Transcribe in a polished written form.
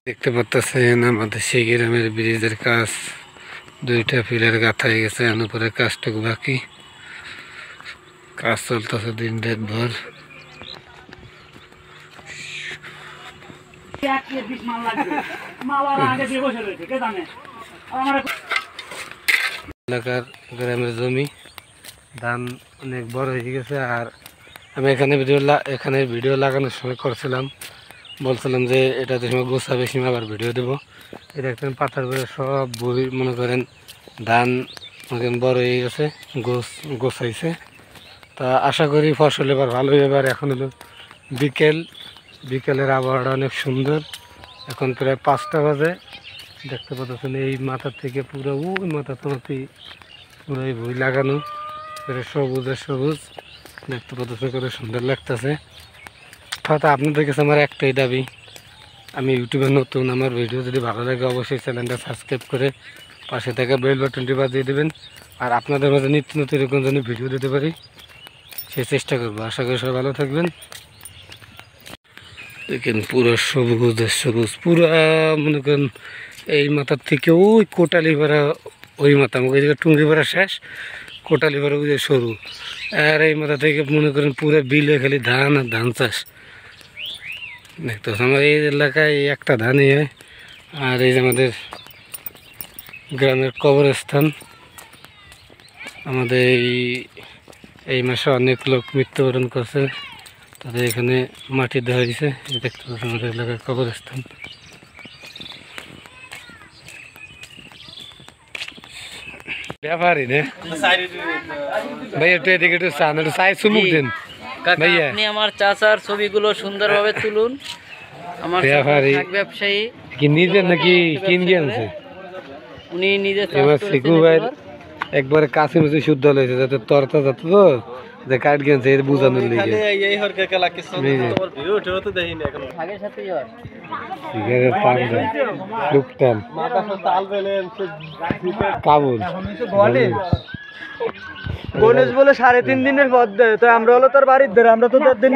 দেখতে পাচ্ছেন আমাদের সেই গ্রামের ব্রিজের কাজ, দুইটা পিলার গাঁথা হয়ে গেছে, উপরে কাজটুকু বাকি। কাজ চলতেছে দিন রাত ভর। এলাকার গ্রামের জমি ধান অনেক বড় হয়ে গেছে। আর আমি এখানে ভিডিও লাগানোর সময় করছিলাম, বলছিলাম যে এটাতে সময় গোছাবে সীমা আবার ভিডিও দেবো। এটা একটা পাথার করে সব বই মনে করেন ধান বড় হয়ে গেছে, গোছাইছে। তা আশা করি ফসল এবার ভালো হবে। এবার এখন হলো বিকেলের আবহাওয়াটা অনেক সুন্দর। এখন প্রায় 5টা বাজে। দেখতে পাচ্ছেন এই মাথার থেকে পুরো ওই মাথা তোমাতে পুরো এই বই লাগানো, সবুজের সবুজ দেখতে পাচ্ছেন, করে সুন্দর লাগতেছে। অর্থাৎ আপনাদের কাছে আমার একটাই দাবি, আমি ইউটিউবে নতুন, আমার ভিডিও যদি ভালো লাগে অবশ্যই চ্যানেলটা সাবস্ক্রাইব করে পাশে থাকা বেল বাটনটি বাজিয়ে দেবেন। আর আপনাদের মাঝে নিত্য নতুন এরকম যেন ভিডিও দিতে পারি সেই চেষ্টা করবো। আশা করি সবাই ভালো থাকবেন। দেখেন পুরো সবুজের সবুজ, পুরা মনে করেন এই মাথার থেকে ওই কোটালিপাড়া, ওই মাথা আমাকে টুঙ্গিপাড়া শেষ, কোটালিপাড়া ওই যে সরু। আর এই মাথা থেকে মনে করেন পুরো বিলে খালি ধান আর ধান চাষ দেখতে। আমার এই এলাকায় একটা ধানই হয়। আর এই যে আমাদের গ্রামের কবরস্থান, আমাদের এই মাসে অনেক লোক মৃত্যুবরণ করছে, তাদের এখানে মাটি দেওয়া হয়েছে। দেখতে পাচ্ছেন আমাদের এলাকার কবরস্থান। ব্যাপারই না ভাই, একটু এদিকে একটু চান, একটু চাই চুমুক দিন ভাইয়া। আপনি আমার চাচার ছবিগুলো সুন্দরভাবে তুলুন। আমার ব্যাপারী ব্যবসায়ী কি নিজের নাকি কিনকে আনছে? উনি নিজে এবার শিখু ভাই একবারে কাছে মিশে শুদ্ধ হয়েছে, যাতে তরতা যাত তো যে কাট গেছে এই বুঝানোর লিগে। কাবুল গণেশ বলে 3.5 দিনের পর দেয়, তো আমরা হলো তোর বাড়ির ধরে, আমরা তো 10 দিন